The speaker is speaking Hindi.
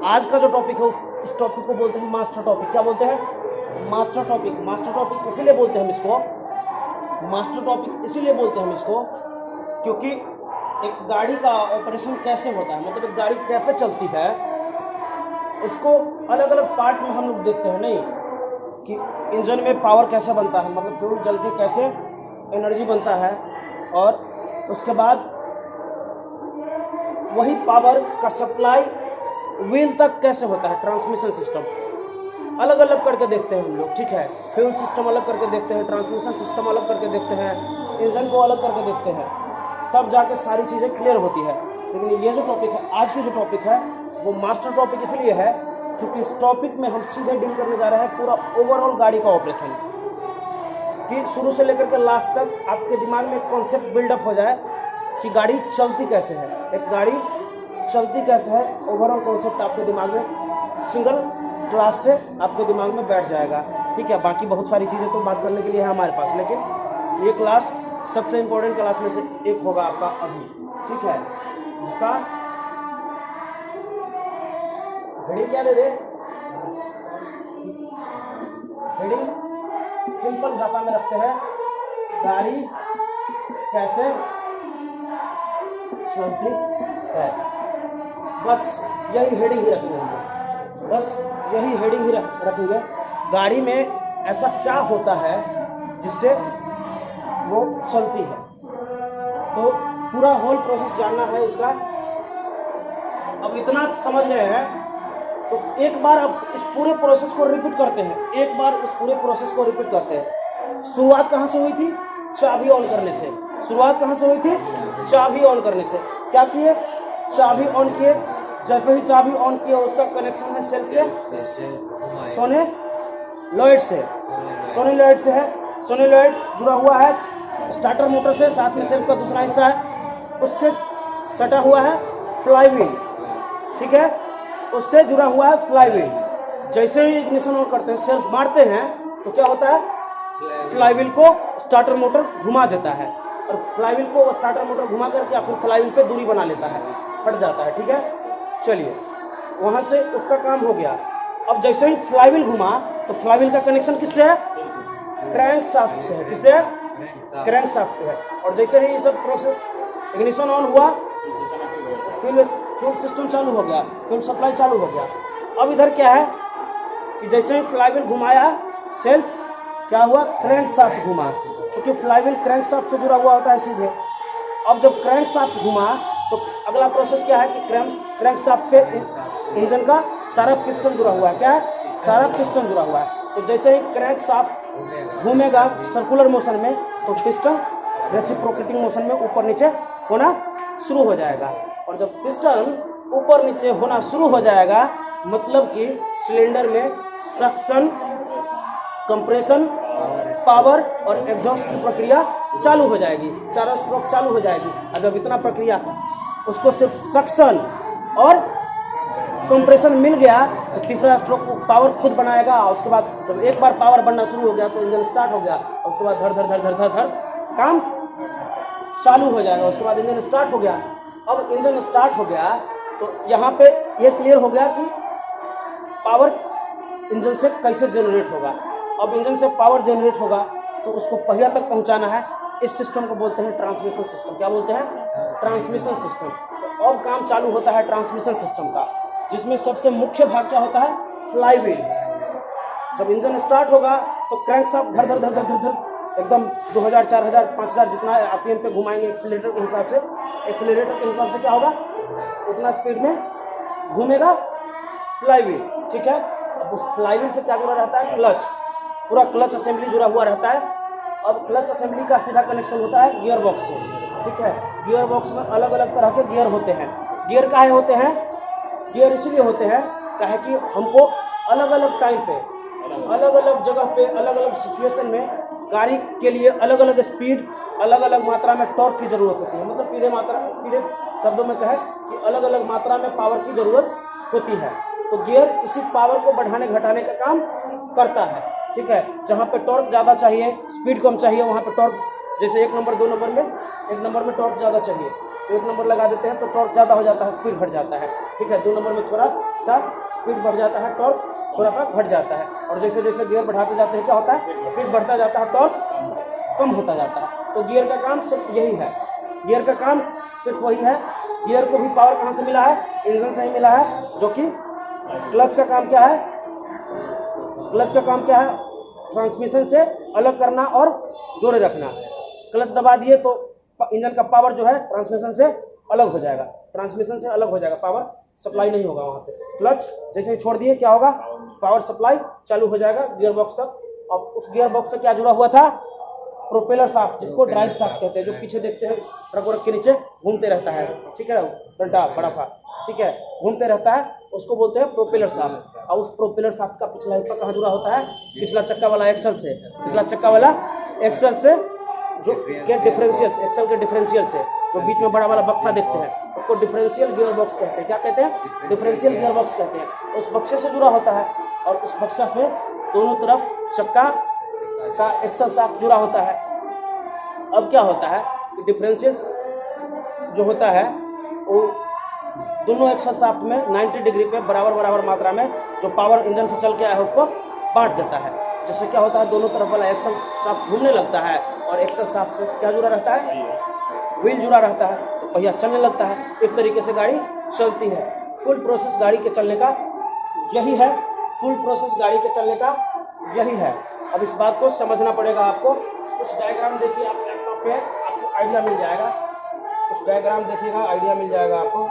आज का जो टॉपिक है इस टॉपिक को बोलते हैं मास्टर टॉपिक। क्या बोलते हैं? Master topic. मास्टर टॉपिक इसीलिए बोलते हैं हम इसको, मास्टर टॉपिक इसीलिए बोलते हैं हम इसको क्योंकि एक गाड़ी का ऑपरेशन कैसे होता है, मतलब एक गाड़ी कैसे चलती है, इसको अलग अलग पार्ट में हम लोग देखते हैं। नहीं कि इंजन में पावर कैसे बनता है, मतलब फ्यूल जल के कैसे एनर्जी बनता है, और उसके बाद वही पावर का सप्लाई व्हील तक कैसे होता है, ट्रांसमिशन सिस्टम अलग अलग करके देखते हैं हम लोग। ठीक है, फ्यूल सिस्टम अलग करके देखते हैं, ट्रांसमिशन सिस्टम अलग करके देखते हैं, इंजन को अलग करके देखते हैं, तब जाके सारी चीज़ें क्लियर होती है। लेकिन ये जो टॉपिक है, आज की जो टॉपिक है, वो मास्टर टॉपिक इसलिए है क्योंकि इस टॉपिक में हम सीधे डील करने जा रहे हैं पूरा ओवरऑल गाड़ी का ऑपरेशन, कि शुरू से लेकर के लास्ट तक आपके दिमाग में एक कॉन्सेप्ट बिल्डअप हो जाए कि गाड़ी चलती कैसे है, एक गाड़ी चलती कैसे है, ओवरऑल कॉन्सेप्ट आपके दिमाग में सिंगल क्लास से आपके दिमाग में बैठ जाएगा। ठीक है, बाकी बहुत सारी चीज़ें तो बात करने के लिए है हमारे पास, लेकिन ये क्लास सबसे इम्पोर्टेंट क्लास में से एक होगा आपका अभी। ठीक है, जिसका हेडिंग क्या दे दे? हेडिंग सिंपल भाषा में रखते हैं, गाड़ी कैसे चलती है। बस यही हेडिंग ही रखेंगे हम, बस यही हेडिंग ही रखेंगे। गाड़ी में ऐसा क्या होता है जिससे वो चलती है, तो पूरा होल प्रोसेस जानना है इसका। अब इतना समझ गए हैं तो एक बार अब इस पूरे प्रोसेस को रिपीट करते हैं, एक बार इस पूरे प्रोसेस को रिपीट करते हैं। शुरुआत कहाँ से हुई थी? चाबी ऑन करने से। शुरुआत कहाँ से हुई थी? चाबी ऑन करने से। क्या किए? चाबी ऑन किए। जैसे ही चाबी ऑन किया उसका कनेक्शन है सेल्फ के सोलेनॉइड से। सोलेनॉइड से है, सोलेनॉइड जुड़ा हुआ है स्टार्टर मोटर से, साथ में सेल्फ का दूसरा हिस्सा है उससे सटा हुआ है फ्लाईव्हील। ठीक है, उससे जुड़ा हुआ है फ्लाईव्हील। जैसे ही इग्निशन ऑन करते हैं, सेल्फ मारते हैं, तो क्या होता है? फ्लाईव्हील को स्टार्टर मोटर घुमा देता है, और फ्लाईव्हील को स्टार्टर मोटर घुमा करके या फिर फ्लाईव्हील पे दूरी बना लेता है, फट जाता है। ठीक है, चलिए वहां से उसका काम हो गया। अब जैसे ही फ्लाईव्हील घुमा तो फ्लाईव्हील का कनेक्शन किससे है? क्रैंक शाफ्ट से है। किससे है? क्रैंक शाफ्ट से है। और जैसे ही ये सब प्रोसेस इग्निशन ऑन हुआ, फ्यूल सिस्टम चालू हो गया, फ्यूल सप्लाई चालू हो गया। अब इधर क्या है कि जैसे ही फ्लाईव्हील घुमाया, सेल्फ क्या हुआ? क्रैंक शाफ्ट घुमा, क्योंकि फ्लाईव्हील क्रैंक शाफ्ट से जुड़ा हुआ होता है सीधे। अब जब क्रैंक शाफ्ट घुमा तो अगला प्रोसेस क्या है कि क्रैंक शाफ्ट से इंजन का सारा पिस्टन जुड़ा हुआ है। क्या है? सारा पिस्टन जुड़ा हुआ है। तो जैसे ही क्रैंक शाफ्ट घूमेगा सर्कुलर मोशन में, तो पिस्टन रेसिप्रोकेटिंग मोशन में ऊपर नीचे होना शुरू हो जाएगा। और जब पिस्टन ऊपर नीचे होना शुरू हो जाएगा, मतलब कि सिलेंडर में सक्शन, कंप्रेशन, पावर और एग्जॉस्ट की प्रक्रिया चालू हो जाएगी, चारों स्ट्रोक चालू हो जाएगी। और जब इतना प्रक्रिया उसको सिर्फ सक्शन और कंप्रेशन मिल गया तो तीसरा स्ट्रोक पावर खुद बनाएगा। उसके बाद जब एक बार पावर बनना शुरू हो गया तो इंजन स्टार्ट हो गया, और उसके बाद धड़ धड़ धड़ धड़ धड़ धड़ काम चालू हो जाएगा। उसके बाद इंजन स्टार्ट हो गया। अब इंजन स्टार्ट हो गया तो यहाँ पे ये क्लियर हो गया कि पावर इंजन से कैसे जनरेट होगा। अब इंजन से पावर जनरेट होगा तो उसको पहिया तक पहुंचाना है। इस सिस्टम को बोलते हैं ट्रांसमिशन सिस्टम। क्या बोलते हैं? Transmission system. तो अब काम चालू होता है ट्रांसमिशन सिस्टम का, जिसमें सबसे मुख्य भाग क्या होता है? फ्लाईव्हील। जब इंजन स्टार्ट होगा तो क्रैंकशाफ्ट धर धर धर धर धर धर एकदम 2000, 4000, 5000 जितना आरपीएम पे घुमाएंगे एक्सीलरेटर के हिसाब से। एक्सीलरेटर के हिसाब से क्या होगा? उतना स्पीड में घूमेगा फ्लाईव्हील। ठीक है, अब उस फ्लाईव्हील से क्या जुड़ा रहता है? क्लच। पूरा क्लच असेंबली जुड़ा हुआ रहता है। अब क्लच असेंबली का सीधा कनेक्शन होता है गियर बॉक्स से। ठीक है, गियर बॉक्स में अलग अलग तरह के गियर होते हैं। गियर काहे होते हैं? गियर इसलिए होते हैं काहे कि हमको अलग अलग टाइम पे, अलग अलग जगह पे, अलग अलग सिचुएशन में गाड़ी के लिए अलग अलग स्पीड, अलग अलग मात्रा में टॉर्क की जरूरत होती है। मतलब सीधे शब्दों में कहे कि अलग अलग मात्रा में पावर की जरूरत होती है। तो गियर इसी पावर को बढ़ाने घटाने का काम करता है। ठीक है, जहाँ पे टॉर्क ज़्यादा चाहिए, स्पीड कम चाहिए, वहाँ पे टॉर्क, जैसे 1 नंबर 2 नंबर में, 1 नंबर में टॉर्क ज़्यादा चाहिए, तो 1 नंबर लगा देते हैं तो टॉर्क ज़्यादा हो जाता है, स्पीड घट जाता है। ठीक है, 2 नंबर में थोड़ा सा स्पीड बढ़ जाता है, टॉर्क थोड़ा सा घट जाता है। और जैसे जैसे गियर बढ़ाते जाते हैं क्या होता है, स्पीड बढ़ता जाता है, टॉर्क कम होता जाता है। तो गियर का काम सिर्फ यही है, गियर का काम सिर्फ वही है। गियर को भी पावर कहाँ से मिला है, इंजन से ही मिला है। जो कि क्लच का काम क्या है, क्लच का काम क्या है, ट्रांसमिशन से अलग करना और जोड़े रखना। क्लच दबा दिए तो इंजन का पावर जो है ट्रांसमिशन से अलग हो जाएगा, ट्रांसमिशन से अलग हो जाएगा, पावर सप्लाई नहीं होगा वहाँ पे। क्लच जैसे ही छोड़ दिए क्या होगा, पावर सप्लाई चालू हो जाएगा गियर बॉक्स तक। अब उस गियर बॉक्स से क्या जुड़ा हुआ था, प्रोपेलर शाफ्ट, जिसको ड्राइव शाफ्ट कहते हैं, जो पीछे देखते हैं ट्रक वरक के नीचे घूमते रहता है। ठीक है, डंडा बड़ा सा, ठीक है, घूमते रहता है, उसको बोलते हैं प्रोपेलर शाफ्ट। और उस प्रोपेलर शाफ्ट का पिछला हिस्सा कहाँ जुड़ा होता है, पिछला चक्का वाला एक्सल से, पिछला चक्का वाला एक्सल से, जो के डिफरेंशियल, एक्सल के डिफरेंशियल से, जो बीच में बड़ा वाला बक्सा देखते हैं उसको डिफरेंशियल गियर बॉक्स कहते हैं। क्या कहते हैं, डिफरेंशियल गियर बॉक्स कहते हैं। उस बक्से से जुड़ा होता है और उस बक्सा से दोनों तरफ चक्का का एक्सल शाफ्ट जुड़ा होता है। अब क्या होता है कि डिफरेंशियल जो होता है वो दोनों एक्सल शाफ्ट में 90 डिग्री पे बराबर बराबर मात्रा में जो पावर इंजन से चल के आया है उसको बांट देता है। जिससे क्या होता है, दोनों तरफ वाला एक्सल शाफ्ट घूमने लगता है और एक्सल शाफ्ट से क्या जुड़ा रहता है, व्हील जुड़ा रहता है, तो पहिया चलने लगता है। इस तरीके से गाड़ी चलती है। फुल प्रोसेस गाड़ी के चलने का यही है, फुल प्रोसेस गाड़ी के चलने का यही है। अब इस बात को समझना पड़ेगा आपको। कुछ डायग्राम देखिए आप लैपटॉप पे, आपको आइडिया मिल जाएगा। कुछ डायग्राम देखिएगा, आइडिया मिल जाएगा आपको।